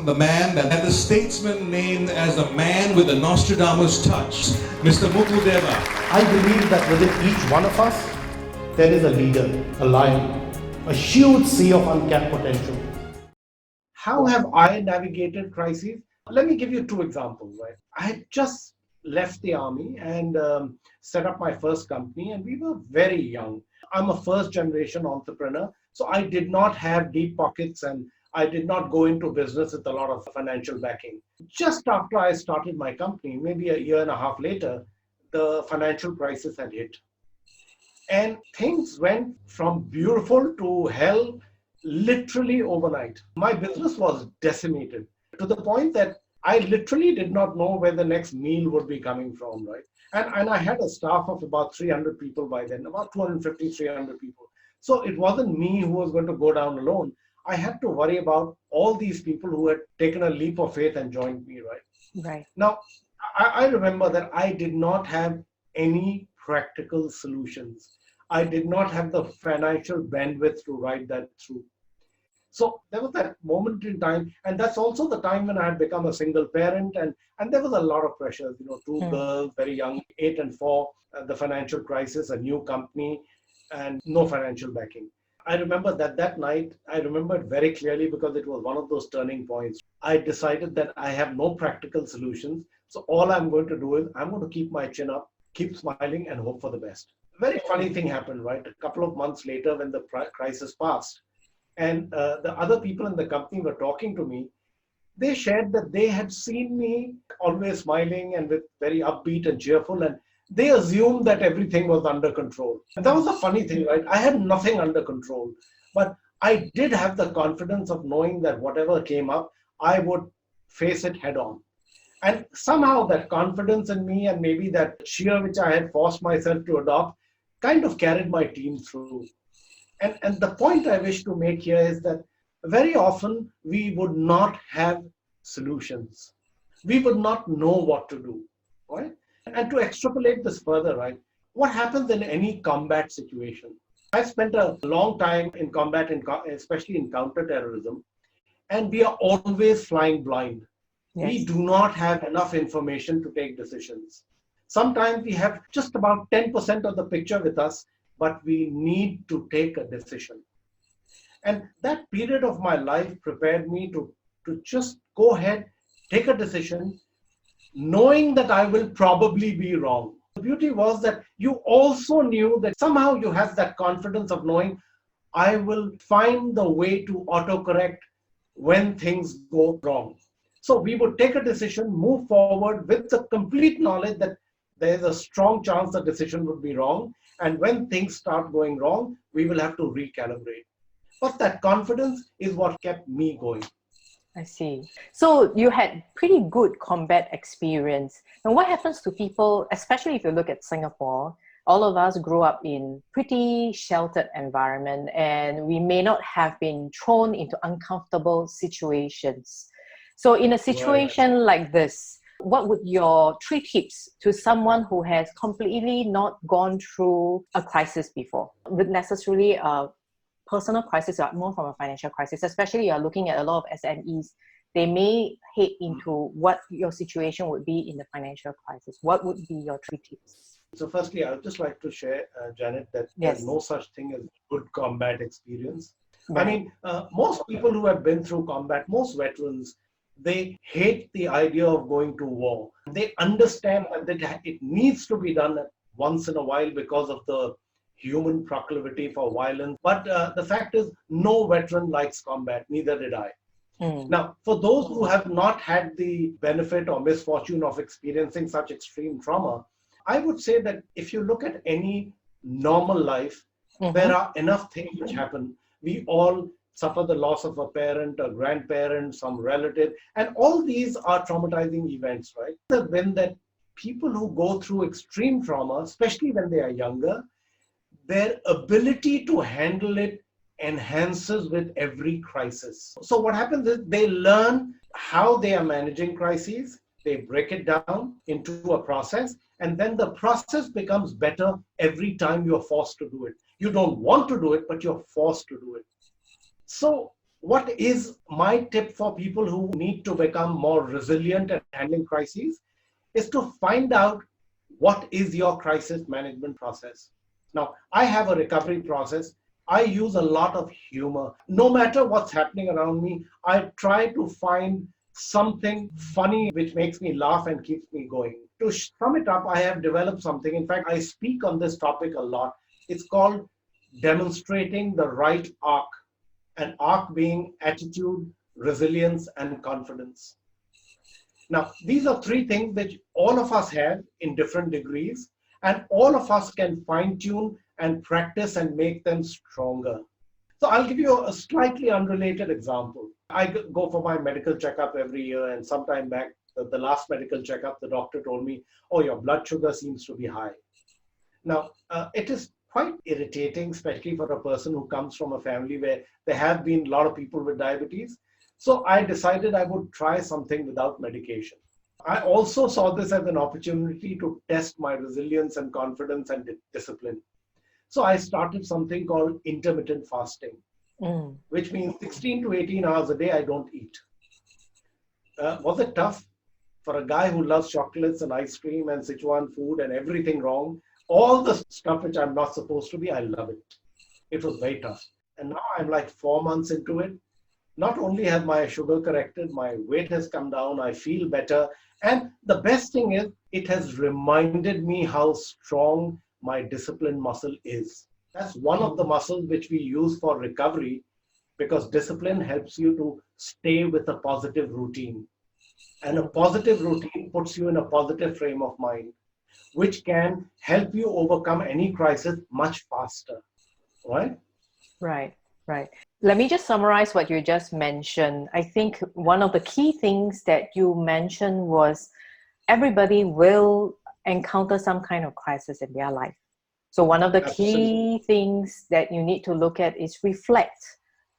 The man that had the statesman named as the man with the Nostradamus touch, Mr. Mukul Deva. I believe that within each one of us, there is a leader, a lion, a huge sea of uncapped potential. How have I navigated crises? Let me give you two examples. Right? I had just left the army and set up my first company, and we were very young. I'm a first generation entrepreneur, so I did not have deep pockets and I did not go into business with a lot of financial backing. Just after I started my company, maybe a year and a half later, the financial crisis had hit. And things went from beautiful to hell literally overnight. My business was decimated to the point that I literally did not know where the next meal would be coming from, right? And I had a staff of about 300 people by then, about 250, 300 people. So it wasn't me who was going to go down alone. I had to worry about all these people who had taken a leap of faith and joined me, right? Right. Now, I remember that I did not have any practical solutions. I did not have the financial bandwidth to ride that through. So there was that moment in time, and that's also the time when I had become a single parent, and there was a lot of pressures, two girls, very young, 8 and 4, the financial crisis, a new company, and no financial backing. I remember that night, I remember it very clearly because it was one of those turning points. I decided that I have no practical solutions. So all I'm going to do is I'm going to keep my chin up, keep smiling, and hope for the best. A very funny thing happened, right? A couple of months later when the crisis passed, and the other people in the company were talking to me, they shared that they had seen me always smiling and with very upbeat and cheerful, and they assumed that everything was under control. And that was the funny thing, right? I had nothing under control, but I did have the confidence of knowing that whatever came up, I would face it head on. And somehow that confidence in me and maybe that cheer which I had forced myself to adopt kind of carried my team through. And the point I wish to make here is that very often we would not have solutions. We would not know what to do, right? And to extrapolate this further, right? What happens in any combat situation? I spent a long time in combat, especially in counterterrorism, and we are always flying blind. Yes. We do not have enough information to take decisions. Sometimes we have just about 10% of the picture with us, but we need to take a decision. And that period of my life prepared me to just go ahead, take a decision, knowing that I will probably be wrong. The beauty was that you also knew that somehow you have that confidence of knowing I will find the way to autocorrect when things go wrong. So we would take a decision, move forward with the complete knowledge that there is a strong chance the decision would be wrong. And when things start going wrong, we will have to recalibrate. But that confidence is what kept me going. I see. So you had pretty good combat experience. And what happens to people, especially if you look at Singapore, all of us grew up in pretty sheltered environment and we may not have been thrown into uncomfortable situations. So in a situation like this, what would your 3 tips to someone who has completely not gone through a crisis before? With necessarily a personal crisis, or more from a financial crisis, especially you're looking at a lot of SMEs, they may head into what your situation would be in the financial crisis. What would be your 3 tips? So firstly, I would just like to share, Janet, that there's no such thing as good combat experience. Right. I mean, most people who have been through combat, most veterans, they hate the idea of going to war. They understand that it needs to be done once in a while because of the human proclivity for violence. But the fact is, no veteran likes combat, neither did I. Now, for those who have not had the benefit or misfortune of experiencing such extreme trauma, I would say that if you look at any normal life, there are enough things which happen. We all suffer the loss of a parent, a grandparent, some relative, and all these are traumatizing events, right? When that people who go through extreme trauma, especially when they are younger, their ability to handle it enhances with every crisis. So what happens is they learn how they are managing crises, they break it down into a process, and then the process becomes better every time you're forced to do it. You don't want to do it, but you're forced to do it. So what is my tip for people who need to become more resilient at handling crises is to find out what is your crisis management process. Now, I have a recovery process. I use a lot of humor. No matter what's happening around me, I try to find something funny which makes me laugh and keeps me going. To sum it up, I have developed something. In fact, I speak on this topic a lot. It's called demonstrating the right arc, an arc being attitude, resilience, and confidence. Now, these are three things which all of us have in different degrees, and all of us can fine-tune and practice and make them stronger. So I'll give you a slightly unrelated example. I go for my medical checkup every year, and sometime back, the last medical checkup, the doctor told me, oh, your blood sugar seems to be high. Now, it is quite irritating, especially for a person who comes from a family where there have been a lot of people with diabetes. So I decided I would try something without medication. I also saw this as an opportunity to test my resilience and confidence and discipline. So I started something called intermittent fasting, which means 16 to 18 hours a day I don't eat. Was it tough? For a guy who loves chocolates and ice cream and Sichuan food and everything wrong, all the stuff which I'm not supposed to be, I love it. It was very tough. And now I'm like 4 months into it. Not only has my sugar corrected, my weight has come down, I feel better. And the best thing is, it has reminded me how strong my discipline muscle is. That's one of the muscles which we use for recovery, because discipline helps you to stay with a positive routine. And a positive routine puts you in a positive frame of mind, which can help you overcome any crisis much faster, right? Right, right. Let me just summarize what you just mentioned. I think one of the key things that you mentioned was everybody will encounter some kind of crisis in their life. So one of the key things that you need to look at is reflect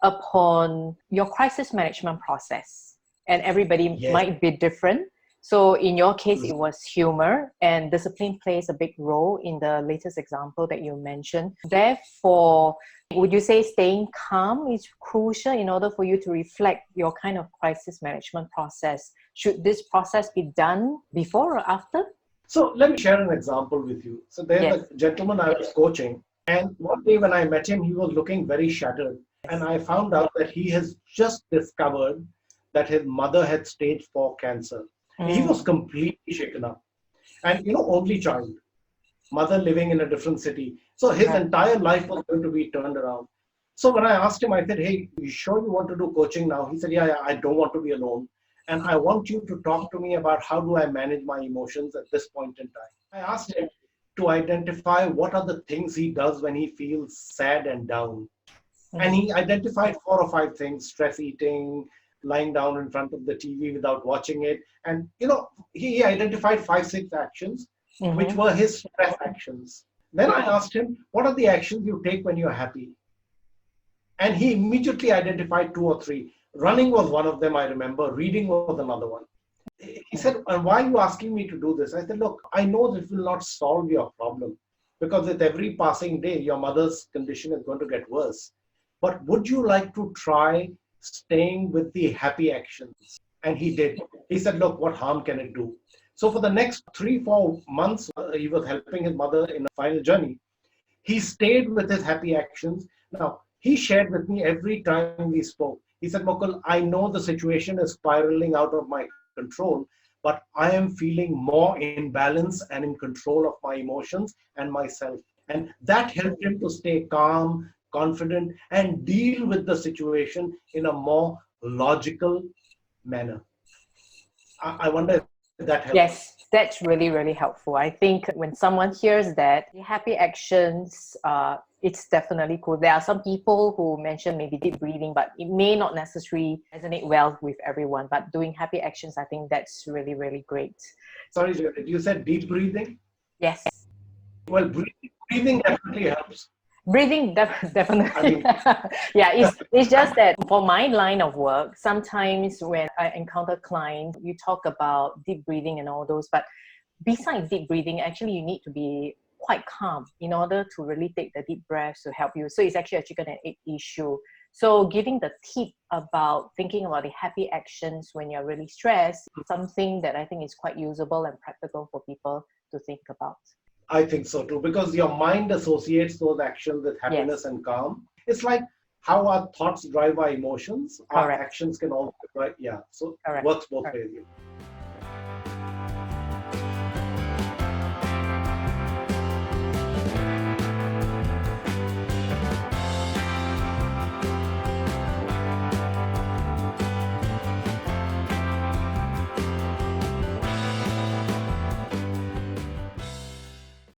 upon your crisis management process. And everybody might be different. So in your case, it was humor, and discipline plays a big role in the latest example that you mentioned. Therefore, would you say staying calm is crucial in order for you to reflect your kind of crisis management process? Should this process be done before or after? So let me share an example with you. So there's a gentleman I was coaching, and one day when I met him, he was looking very shattered. And I found out that he has just discovered that his mother had stage 4 cancer. He was completely shaken up. And, only child, mother living in a different city. So his entire life was going to be turned around. So when I asked him, I said, hey, you sure you want to do coaching now? He said, yeah, I don't want to be alone. And I want you to talk to me about how do I manage my emotions at this point in time. I asked him to identify what are the things he does when he feels sad and down. And he identified 4 or 5 things: stress eating, lying down in front of the TV without watching it. And, he identified 5, 6 actions, which were his stress actions. Then I asked him, what are the actions you take when you're happy? And he immediately identified 2 or 3. Running was one of them, I remember. Reading was another one. He said, and why are you asking me to do this? I said, look, I know this will not solve your problem, because with every passing day, your mother's condition is going to get worse. But would you like to try staying with the happy actions? And he did. He said, look, what harm can it do? So for the next 3-4 months, he was helping his mother in a final journey. He stayed with his happy actions. Now, he shared with me every time we spoke. He said, Mukul, I know the situation is spiraling out of my control, but I am feeling more in balance and in control of my emotions and myself. And that helped him to stay calm, confident, and deal with the situation in a more logical manner. I wonder if That helps. Yes, that's really, really helpful. I think when someone hears that, happy actions, it's definitely cool. There are some people who mention maybe deep breathing, but it may not necessarily resonate well with everyone. But doing happy actions, I think that's really, really great. Sorry, Jared, you said deep breathing? Yes. Well, breathing definitely helps. Breathing definitely. Yeah, it's just that for my line of work, sometimes when I encounter clients, you talk about deep breathing and all those, but besides deep breathing, actually you need to be quite calm in order to really take the deep breaths to help you. So it's actually a chicken and egg issue. So giving the tip about thinking about the happy actions when you're really stressed, something that I think is quite usable and practical for people to think about. I think so too, because your mind associates those actions with happiness and calm. It's like how our thoughts drive our emotions, our actions can also drive, so it works both ways.